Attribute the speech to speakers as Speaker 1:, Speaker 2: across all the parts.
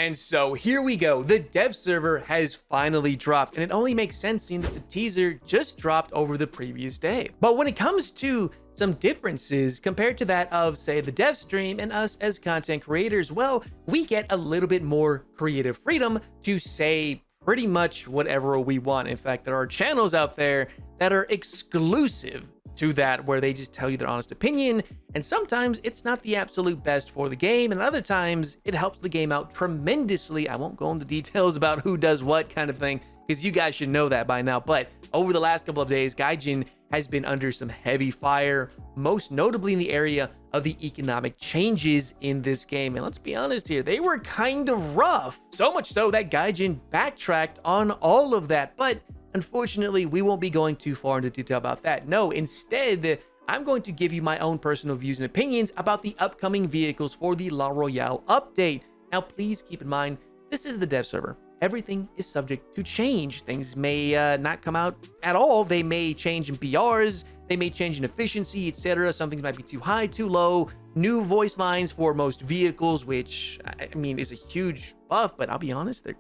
Speaker 1: And so here we go. The dev server has finally dropped, and it only makes sense seeing that the teaser just dropped over the previous day. But when it comes to some differences compared to that of, say, the dev stream and us as content creators, well, we get a little bit more creative freedom to say pretty much whatever we want. In fact, there are channels out there that are exclusive to that, where they just tell you their honest opinion, and sometimes it's not the absolute best for the game, and other times it helps the game out tremendously. I won't go into details about who does what kind of thing, because you guys should know that by now. But over the last couple of days, Gaijin has been under some heavy fire, most notably in the area of the economic changes in this game. And let's be honest here, they were kind of rough. So much so that Gaijin backtracked on all of that. But unfortunately, we won't be going too far into detail about that. No, instead, I'm going to give you my own personal views and opinions about the upcoming vehicles for the La Royale update. Now, please keep in mind, this is the dev server. Everything is subject to change. Things may not come out at all. They may change in PRs, they may change in efficiency, etc. Some things might be too high, too low. New voice lines for most vehicles, which, I mean, is a huge buff, but I'll be honest, the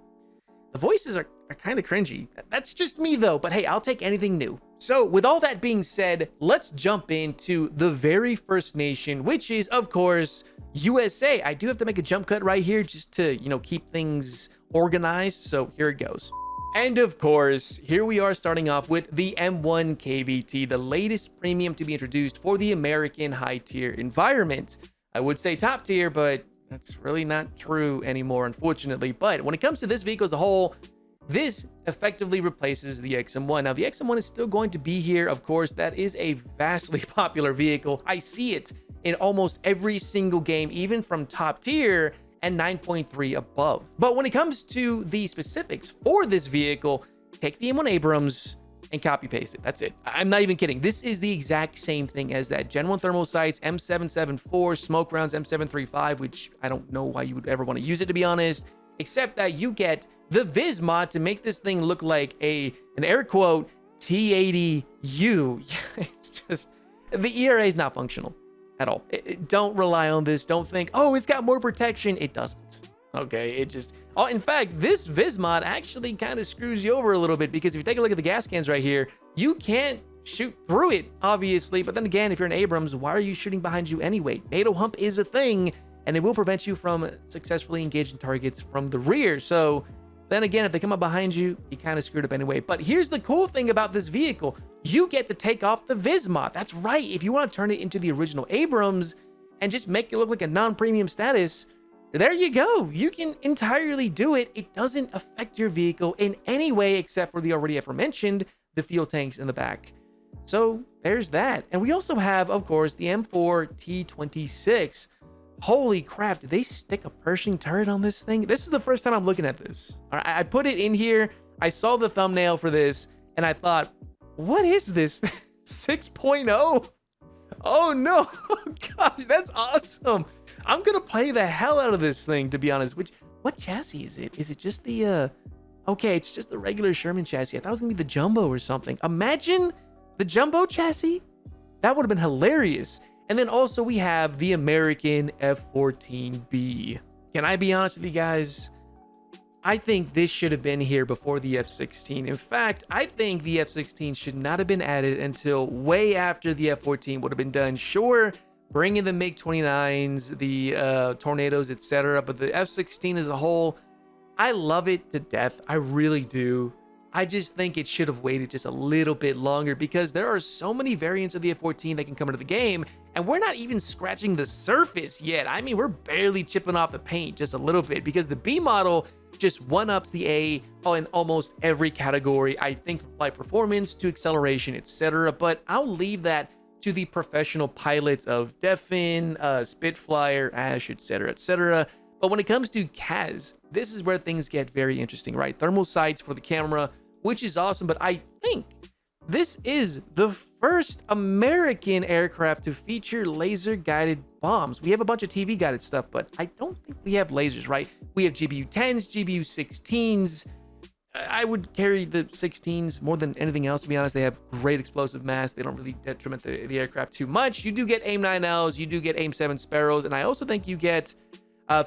Speaker 1: voices are kind of cringy. That's just me though, but hey, I'll take anything new. So with all that being said, let's jump into the very first nation, which is, of course, USA. I do have to make a jump cut right here just to, keep things organized. So here it goes. And of course, here we are starting off with the M1 KVT, the latest premium to be introduced for the American high tier environment. I would say top tier, but that's really not true anymore, unfortunately. But when it comes to this vehicle as a whole, this effectively replaces the XM1. Now, the XM1 is still going to be here. Of course, that is a vastly popular vehicle. I see it in almost every single game, even from top tier and 9.3 above. But when it comes to the specifics for this vehicle, take the M1 Abrams and copy paste it. That's it. I'm not even kidding. This is the exact same thing as that Gen 1 thermal sights, M774, smoke rounds, M735, which I don't know why you would ever want to use it, to be honest, except that you get the Viz mod to make this thing look like an air quote T80U. It's just, the ERA is not functional at all. Don't rely on this. Don't think, oh, it's got more protection. It doesn't. Okay, it just... Oh, in fact, this Viz mod actually kind of screws you over a little bit, because if you take a look at the gas cans right here, you can't shoot through it, obviously. But then again, if you're an Abrams, why are you shooting behind you anyway? NATO hump is a thing, and it will prevent you from successfully engaging targets from the rear. So then again, if they come up behind you, you kind of screwed up anyway. But here's the cool thing about this vehicle. You get to take off the Viz mod. That's right. If you want to turn it into the original Abrams and just make it look like a non-premium status, there you go. You can entirely do it. It doesn't affect your vehicle in any way except for the already aforementioned, the fuel tanks in the back. So there's that. And we also have, of course, the M4 T26. Holy crap, did they stick a Pershing turret on this thing? This is the first time I'm looking at this. All right, I put it in here. I saw the thumbnail for this, and I thought, what is this? 6.0? Oh no, oh, gosh, that's awesome. I'm gonna play the hell out of this thing, to be honest. What chassis is it? Is it just the okay, it's just the regular Sherman chassis. I thought it was gonna be the jumbo or something. Imagine the jumbo chassis. That would have been hilarious. And then also we have the American F-14B. Can I be honest with you guys? I think this should have been here before the F-16. In fact, I think the F-16 should not have been added until way after the F-14 would have been done. Sure, bring in the MiG-29s, the Tornadoes, etc. But the F-16 as a whole, I love it to death. I really do. I just think it should have waited just a little bit longer, because there are so many variants of the F-14 that can come into the game, and we're not even scratching the surface yet. I mean, we're barely chipping off the paint just a little bit, because the B model just one-ups the A in almost every category, I think, from flight performance to acceleration, etc. But I'll leave that to the professional pilots of Defin, Spitfire, Ash, etc., etc. But when it comes to CAS, this is where things get very interesting, right? Thermal sights for the camera, which is awesome, but I think this is the first American aircraft to feature laser-guided bombs. We have a bunch of TV-guided stuff, but I don't think we have lasers, right? We have GBU-10s, GBU-16s. I would carry the 16s more than anything else, to be honest. They have great explosive mass. They don't really detriment the aircraft too much. You do get AIM-9Ls, you do get AIM-7 Sparrows, and I also think you get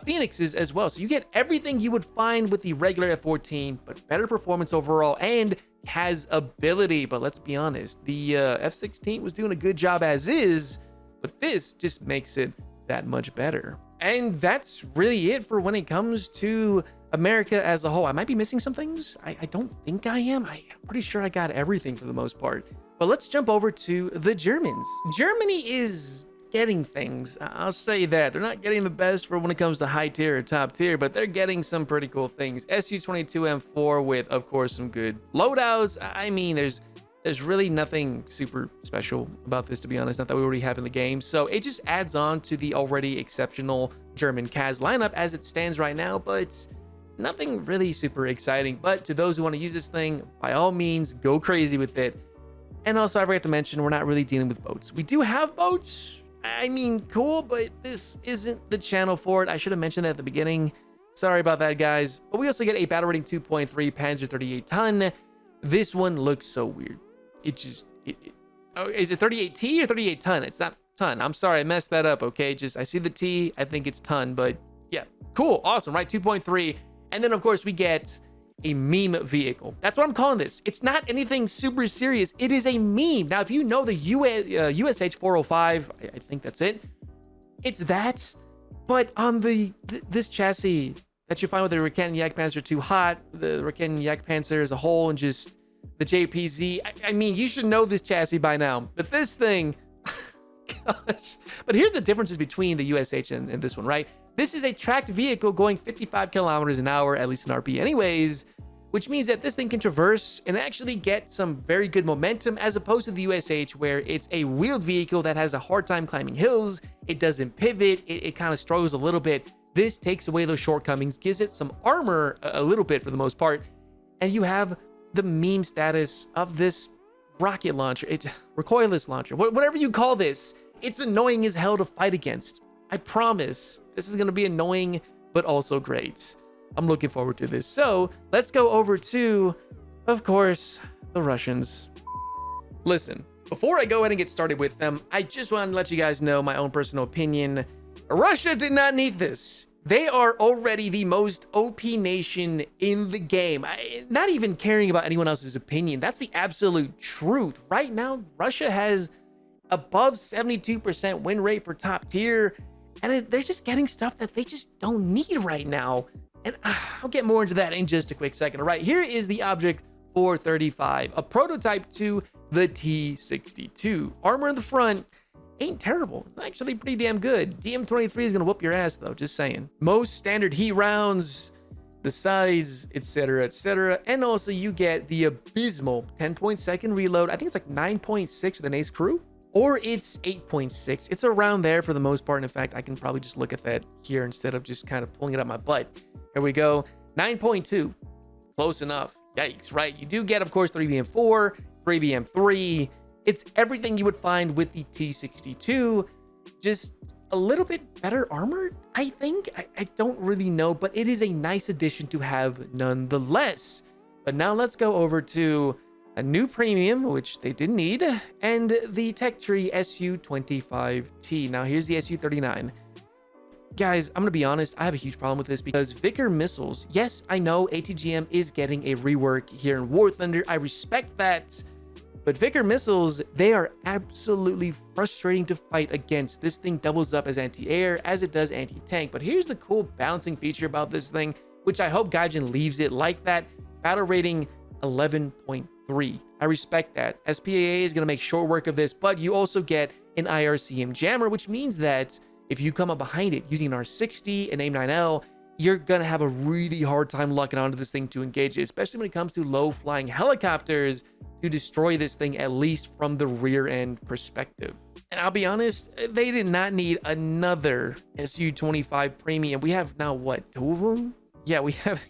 Speaker 1: Phoenixes as well. So you get everything you would find with the regular F-14, but better performance overall and has ability. But let's be honest, the F-16 was doing a good job as is, but this just makes it that much better. And that's really it for when it comes to America as a whole. I might be missing some things. I don't think I am. I'm pretty sure I got everything for the most part. But let's jump over to the Germans. Germany is getting things. I'll say that. They're not getting the best for when it comes to high tier or top tier, but they're getting some pretty cool things. Su-22M4 with, of course, some good loadouts. I mean, there's really nothing super special about this, to be honest, not that we already have in the game. So it just adds on to the already exceptional German CAS lineup as it stands right now, but nothing really super exciting. But to those who want to use this thing, by all means, go crazy with it. And also, I forgot to mention, we're not really dealing with boats. We do have boats. I mean, cool, but this isn't the channel for it. I should have mentioned that at the beginning. Sorry about that, guys. But we also get a battle rating 2.3 Panzer 38 ton. This one looks so weird. Oh, is it 38T or 38 ton? It's not ton. I'm sorry, I messed that up, okay? I see the T, I think it's ton, but yeah, cool, awesome, right? 2.3. And then, of course, we get a meme vehicle. That's what I'm calling this. It's not anything super serious. It is a meme. Now, if you know the USH 405, I think that's it. It's that, but on this chassis that you find with the Raketen Jagdpanzer 2 Hot, the Raketen Jagdpanzer as a whole, and just the JPZ. I mean, you should know this chassis by now, but this thing, gosh. But here's the differences between the USH and this one, right? This is a tracked vehicle going 55 kilometers an hour, at least in RP anyways, which means that this thing can traverse and actually get some very good momentum, as opposed to the USH, where it's a wheeled vehicle that has a hard time climbing hills. It doesn't pivot. It kind of struggles a little bit. This takes away those shortcomings, gives it some armor a little bit for the most part, and you have the meme status of this rocket launcher, recoilless launcher, whatever you call this. It's annoying as hell to fight against. I promise this is going to be annoying, but also great. I'm looking forward to this. So let's go over to, of course, the Russians. Listen, before I go ahead and get started with them, I just want to let you guys know my own personal opinion. Russia did not need this. They are already the most OP nation in the game. Not even caring about anyone else's opinion. That's the absolute truth. Right now, Russia has above 72% win rate for top tier, and they're just getting stuff that they just don't need right now. And I'll get more into that in just a quick second. All right, here is the Object 435, a prototype to the T62. Armor in the front ain't terrible. It's actually pretty damn good. DM23 is gonna whoop your ass though, just saying. Most standard heat rounds, the size, etc., etc. And also you get the abysmal 10.2 reload. I think it's like 9.6 with an ace crew, or it's 8.6. It's around there for the most part. And in fact, I can probably just look at that here instead of just kind of pulling it up my butt. Here we go. 9.2, close enough. Yikes, right? You do get, of course, 3BM4, 3BM3. It's everything you would find with the T62, just a little bit better armored, I think. I don't really know, but it is a nice addition to have nonetheless. But now let's go over to a new premium, which they didn't need, and the Tech Tree Su-25T. Now here's the Su-39. Guys, I'm gonna be honest, I have a huge problem with this because Vickers missiles, yes, I know ATGM is getting a rework here in War Thunder. I respect that. But Vickers missiles, they are absolutely frustrating to fight against. This thing doubles up as anti-air as it does anti-tank. But here's the cool balancing feature about this thing, which I hope Gaijin leaves it like that. Battle rating 11.3. I respect that. SPAA is going to make short work of this, but you also get an IRCM jammer, which means that if you come up behind it using an R60 and AIM-9L, you're going to have a really hard time locking onto this thing to engage it, especially when it comes to low-flying helicopters, to destroy this thing at least from the rear end perspective. And I'll be honest, they did not need another Su-25 premium. We have now, what, 2 of them? Yeah, we have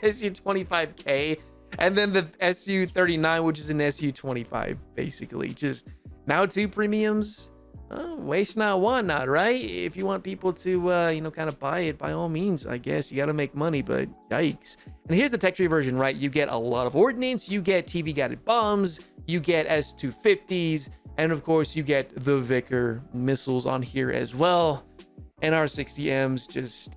Speaker 1: Su-25K and then the Su-39, which is an Su-25, basically. Just now 2 premiums. Waste not, want not, right? If you want people to, kind of buy it, by all means, I guess you got to make money, but yikes. And here's the Tech Tree version, right? You get a lot of ordnance, you get TV guided bombs, you get S-250s, and of course you get the Vickers missiles on here as well. And our 60Ms just...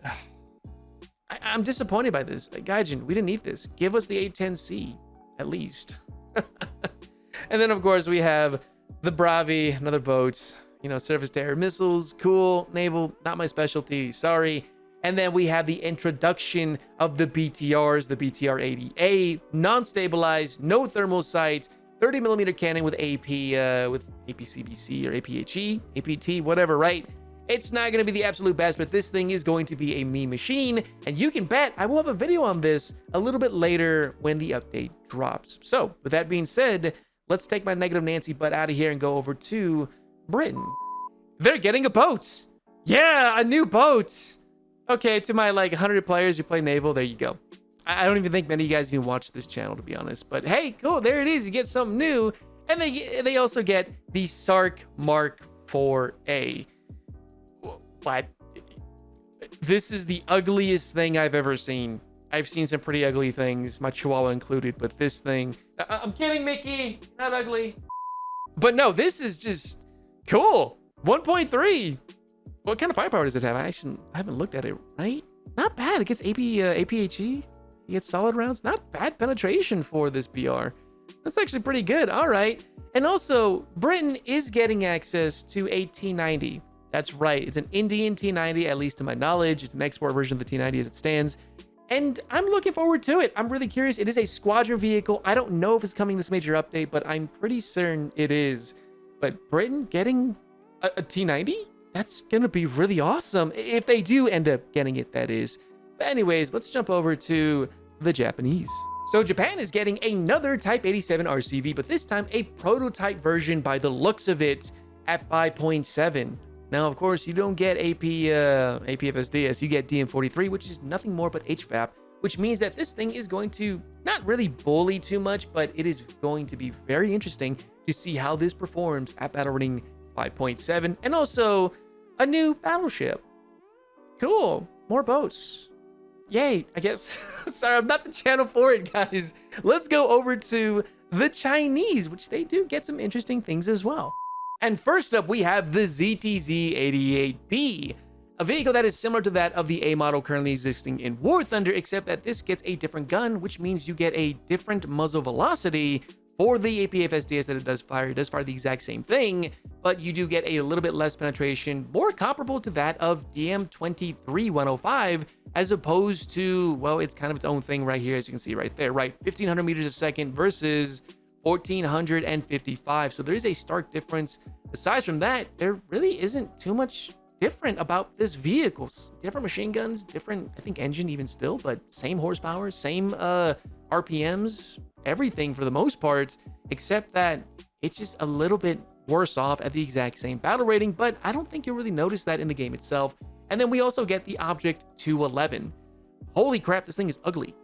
Speaker 1: I'm disappointed by this. Gaijin, we didn't need this. Give us the A10C, at least. And then, of course, we have the Bravi, another boat. You know, surface-to-air missiles, cool. Naval, not my specialty, sorry. And then we have the introduction of the BTRs, the BTR-80A, non-stabilized, no thermal sights, 30mm cannon with APCBC or APHE, APT, whatever, right? It's not going to be the absolute best, but this thing is going to be a meme machine. And you can bet I will have a video on this a little bit later when the update drops. So with that being said, let's take my negative Nancy butt out of here and go over to Britain. They're getting a boat. Yeah, a new boat. Okay, to my like 100 players who play naval, there you go. I don't even think many of you guys even watch this channel, to be honest. But hey, cool, there it is. You get something new. And they also get the Sark Mark 4A. But this is the ugliest thing I've ever seen. I've seen some pretty ugly things, my Chihuahua included, but this thing... I'm kidding, Mickey. Not ugly. But no, this is just cool. 1.3. What kind of firepower does it have? I haven't looked at it, right? Not bad. It gets APHE. It gets solid rounds. Not bad penetration for this BR. That's actually pretty good. All right. And also, Britain is getting access to a T90. That's right. It's an Indian T90, at least to my knowledge. It's an export version of the T90 as it stands. And I'm looking forward to it. I'm really curious. It is a squadron vehicle. I don't know if it's coming this major update, but I'm pretty certain it is. But Britain getting a T90? That's going to be really awesome. If they do end up getting it, that is. But anyways, let's jump over to the Japanese. So Japan is getting another Type 87 RCV, but this time a prototype version by the looks of it at 5.7. Now, of course, you don't get APFSDS, you get DM43, which is nothing more but HVAP, which means that this thing is going to not really bully too much, but it is going to be very interesting to see how this performs at battle rating 5.7, and also a new battleship. Cool, more boats. Yay, I guess. Sorry, I'm not the channel for it, guys. Let's go over to the Chinese, which they do get some interesting things as well. And first up, we have the ZTZ-88B, a vehicle that is similar to that of the A model currently existing in War Thunder, except that this gets a different gun, which means you get a different muzzle velocity for the APFSDS that it does fire. It does fire the exact same thing, but you do get a little bit less penetration, more comparable to that of DM-23-105, as opposed to, well, it's kind of its own thing right here, as you can see right there, right? 1,500 meters a second versus 1,455. So there is a stark difference. Aside from that, there really isn't too much different about this vehicle. Different machine guns, different, I think, engine even still, but same horsepower, same RPMs, everything for the most part, except that it's just a little bit worse off at the exact same battle rating, but I don't think you'll really notice that in the game itself. And then we also get the Object 211. Holy crap, this thing is ugly.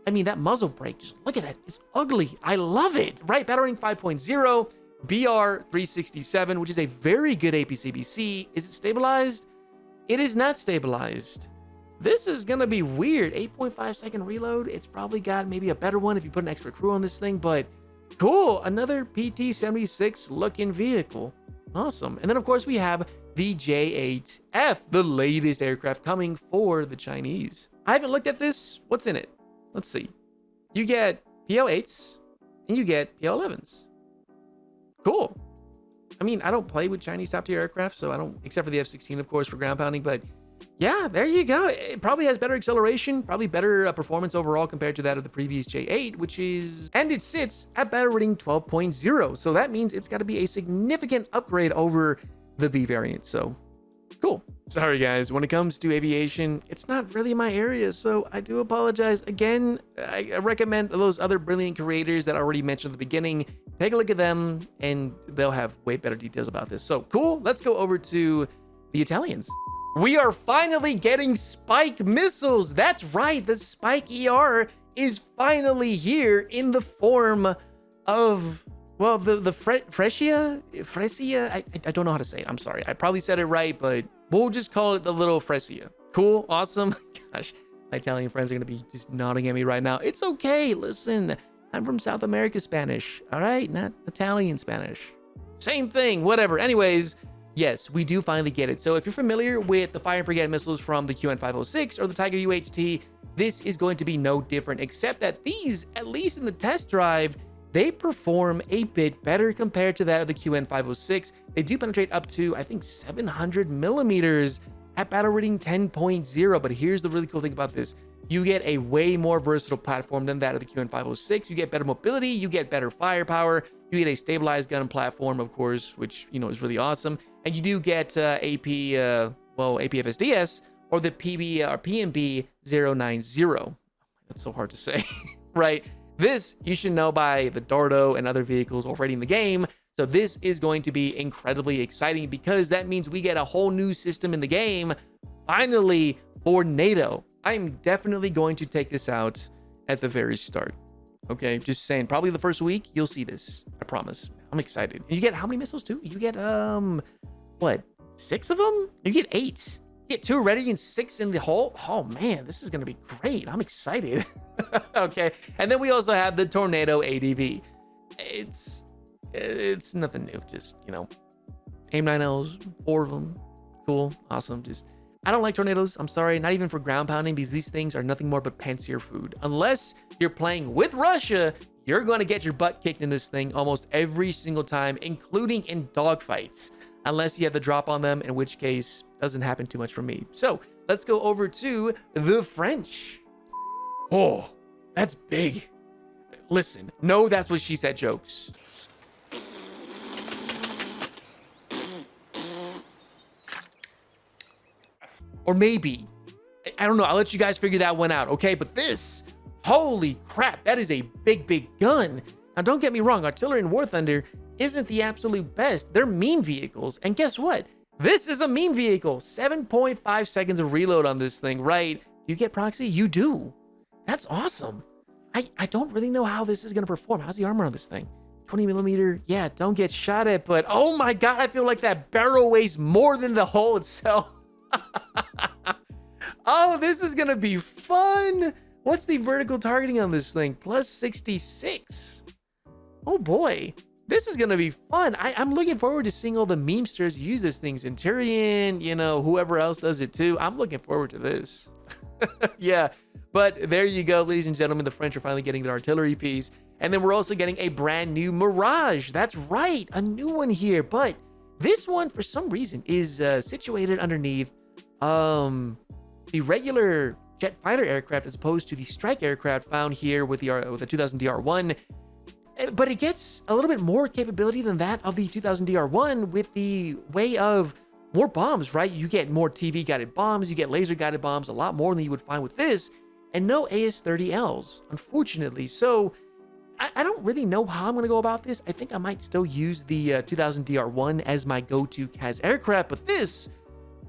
Speaker 1: I mean, that muzzle brake, just look at that. It's ugly. I love it. Right, battle rating 5.0, BR 367, which is a very good APCBC. Is it stabilized? It is not stabilized. This is going to be weird. 8.5 second reload. It's probably got maybe a better one if you put an extra crew on this thing, but cool. Another PT-76 looking vehicle. Awesome. And then, of course, we have the J8F, the latest aircraft coming for the Chinese. I haven't looked at this. What's in it? Let's see. You get PL8s and you get PL11s. Cool. I mean, I don't play with Chinese top tier aircraft, so I don't, except for the F-16, of course, for ground pounding, but yeah, there you go. It probably has better acceleration, probably better performance overall compared to that of the previous J8, which is, and it sits at battle rating 12.0. So that means it's got to be a significant upgrade over the B variant. So cool. Sorry guys, when it comes to aviation, it's not really my area, so I do apologize. Again, I recommend those other brilliant creators that I already mentioned at the beginning. Take a look at them and they'll have way better details about this. So cool, let's go over to the Italians. We are finally getting Spike missiles. That's right, the Spike ER is finally here in the form of, well, the Fresia? I don't know how to say it. I'm sorry. I probably said it right, but we'll just call it the little Fresia. Cool, awesome. Gosh, my Italian friends are gonna be just nodding at me right now. It's okay, listen, I'm from South America Spanish, all right? Not Italian Spanish. Same thing, whatever. Anyways, yes, we do finally get it. So if you're familiar with the Fire and Forget missiles from the QN506 or the Tiger UHT, this is going to be no different, except that these, at least in the test drive, they perform a bit better compared to that of the QN506. They do penetrate up to, I think, 700 millimeters at battle rating 10.0. But here's the really cool thing about this. You get a way more versatile platform than that of the QN506. You get better mobility, you get better firepower, you get a stabilized gun platform, of course, which, you know, is really awesome. And you do get APFSDS or the PMB 090. That's so hard to say, right? This you should know by the Dordo and other vehicles already in the game. So this is going to be incredibly exciting because that means we get a whole new system in the game, finally, for NATO. I'm definitely going to take this out at the very start. Okay, just saying, probably the first week, you'll see this. I promise. I'm excited. And you get how many missiles too? You get, what, 6 of them? You get 8. You get 2 ready and 6 in the hole. Oh man, this is going to be great. I'm excited. Okay, and then we also have the Tornado ADV. It's nothing new. Just, you know, AIM-9Ls, 4 of them. Cool, awesome. Just, I don't like tornadoes. I'm sorry, not even for ground pounding, because these things are nothing more but pantsier food. Unless you're playing with Russia, you're going to get your butt kicked in this thing almost every single time, including in dogfights. Unless you have the drop on them, in which case, doesn't happen too much for me. So let's go over to the French. Oh, that's big. Listen, no, that's what she said jokes. Or maybe, I don't know, I'll let you guys figure that one out, okay? But this, holy crap, that is a big, big gun. Now, don't get me wrong, Artillery and War Thunder isn't the absolute best. They're meme vehicles. And guess what? This is a meme vehicle. 7.5 seconds of reload on this thing, right? You get proxy? You do. That's awesome. I don't really know how this is going to perform. How's the armor on this thing? 20 millimeter. Yeah, don't get shot at, but oh my God, I feel like that barrel weighs more than the hull itself. Oh, this is gonna be fun. What's the vertical targeting on this thing? Plus 66. Oh boy, this is gonna be fun. I'm looking forward to seeing all the memesters use this thing. Centurion, you know, whoever else does it too. I'm looking forward to this. Yeah, but there you go, ladies and gentlemen. The French are finally getting their artillery piece, and then we're also getting a brand new Mirage. That's right, a new one here. But this one, for some reason, is situated underneath the regular jet fighter aircraft as opposed to the strike aircraft found here with the 2000 DR1. But it gets a little bit more capability than that of the 2000 DR1 with the way of more bombs, right? You get more TV guided bombs, you get laser guided bombs, a lot more than you would find with this, and no AS-30Ls, unfortunately. So I don't really know how I'm going to go about this. I think I might still use the 2000 DR1 as my go-to CAS aircraft, but this,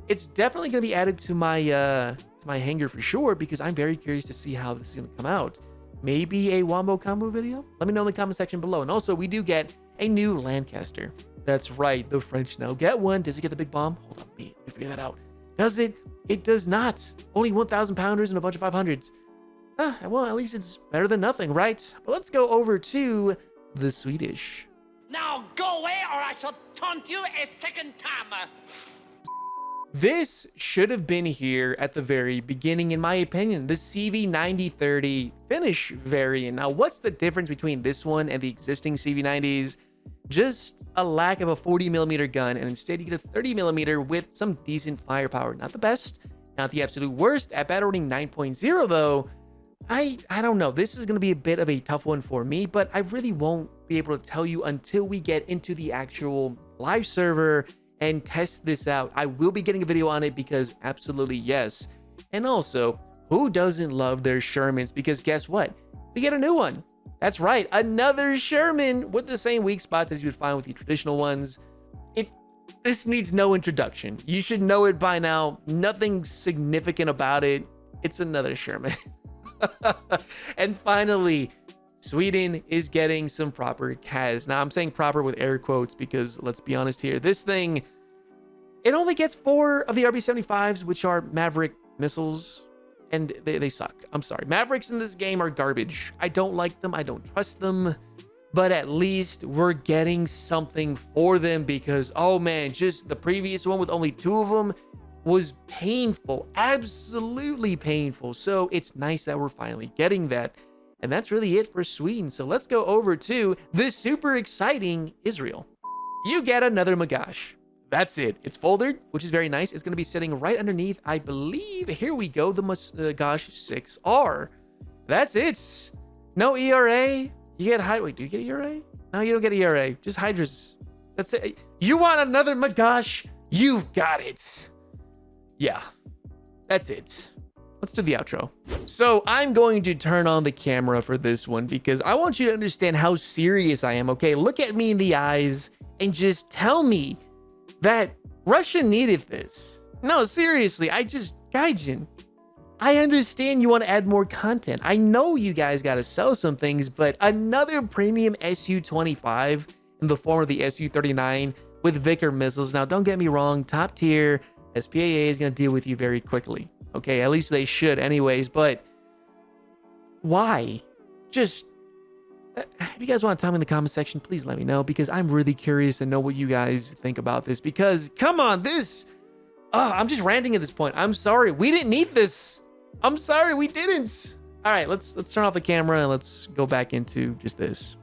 Speaker 1: it's definitely going to be added to my hangar for sure, because I'm very curious to see how this is going to come out. Maybe a wombo combo video? Let me know in the comment section below. And also, we do get a new Lancaster. That's right, the French now get one. Does it get the big bomb? Hold on, let me figure that out. Does it? It does not. Only 1,000 pounders and a bunch of 500s. Well, at least it's better than nothing, right? But let's go over to the Swedish.
Speaker 2: Now go away or I shall taunt you a second time.
Speaker 1: This should have been here at the very beginning, in my opinion. The CV9030 Finnish variant. Now, what's the difference between this one and the existing CV90s? Just a lack of a 40mm gun, and instead you get a 30mm with some decent firepower. Not the best, not the absolute worst. At battle rating 9.0 though, I don't know. This is going to be a bit of a tough one for me, but I really won't be able to tell you until we get into the actual live server and test this out. I will be getting a video on it because absolutely yes. And also, who doesn't love their Shermans? Because guess what? We get a new one. That's right, another Sherman with the same weak spots as you would find with the traditional ones. If this needs no introduction, you should know it by now. Nothing significant about it. It's another Sherman. And finally, Sweden is getting some proper CAS. Now, I'm saying proper with air quotes because let's be honest here. This thing, it only gets 4 of the RB-75s, which are Maverick missiles, and they suck. I'm sorry. Mavericks in this game are garbage. I don't like them. I don't trust them. but at least we're getting something for them because, oh man, just the previous one with only 2 of them was painful, absolutely painful. So it's nice that we're finally getting that. And that's really it for Sweden. So let's go over to the super exciting Israel. You get another Magash. That's it. It's folded, which is very nice. It's going to be sitting right underneath, I believe. Here we go, the Magash 6R. That's it. No ERA. You get wait, do you get ERA? No, you don't get ERA. Just Hydras. That's it. You want another Magash? You've got it. Yeah, that's it. Let's do the outro. So I'm going to turn on the camera for this one because I want you to understand how serious I am, okay? Look at me in the eyes and just tell me that Russia needed this. No, seriously, Gaijin, I understand you want to add more content. I know you guys got to sell some things, but another premium Su-25 in the form of the Su-39 with Vickers missiles. Now, don't get me wrong, top tier SPAA is going to deal with you very quickly. Okay, at least they should anyways, but why? Just, if you guys want to tell me in the comment section, please let me know because I'm really curious to know what you guys think about this because, come on, I'm just ranting at this point. I'm sorry, we didn't need this. I'm sorry, we didn't. All right, let's turn off the camera and let's go back into just this.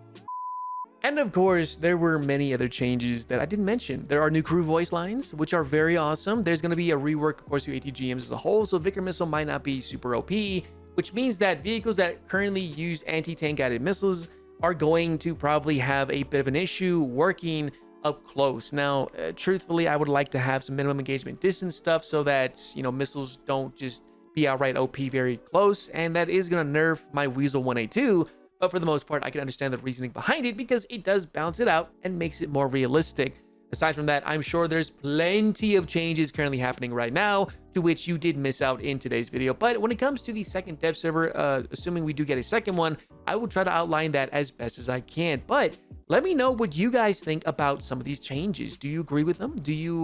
Speaker 1: And of course, there were many other changes that I didn't mention. There are new crew voice lines, which are very awesome. There's going to be a rework, of course, to ATGMs as a whole, so Vickers missile might not be super OP, which means that vehicles that currently use anti-tank guided missiles are going to probably have a bit of an issue working up close. Now, truthfully, I would like to have some minimum engagement distance stuff so that, you know, missiles don't just be outright OP very close, and that is going to nerf my Weasel 1A2. But for the most part, I can understand the reasoning behind it because it does balance it out and makes it more realistic. Aside from that, I'm sure there's plenty of changes currently happening right now to which you did miss out in today's video. But when it comes to the second dev server, assuming we do get a second one, I will try to outline that as best as I can. But let me know what you guys think about some of these changes. Do you agree with them?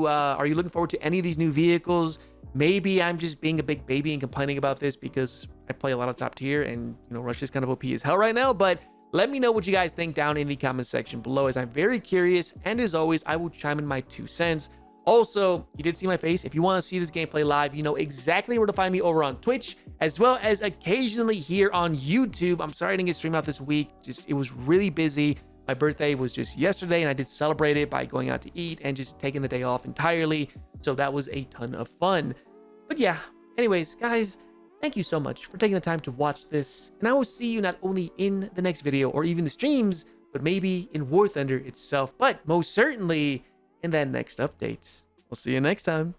Speaker 1: Are you looking forward to any of these new vehicles? Maybe I'm just being a big baby and complaining about this because I play a lot of top tier and, you know, Russia's kind of OP as hell right now. But let me know what you guys think down in the comment section below as I'm very curious. And as always, I will chime in my 2 cents. Also, you did see my face. If you want to see this gameplay live, you know exactly where to find me over on Twitch, as well as occasionally here on YouTube. I'm sorry I didn't get stream out this week. It was really busy. My birthday was just yesterday and I did celebrate it by going out to eat and just taking the day off entirely. So that was a ton of fun. But yeah, anyways, guys, thank you so much for taking the time to watch this. And I will see you not only in the next video or even the streams, but maybe in War Thunder itself, but most certainly in that next update. We'll see you next time.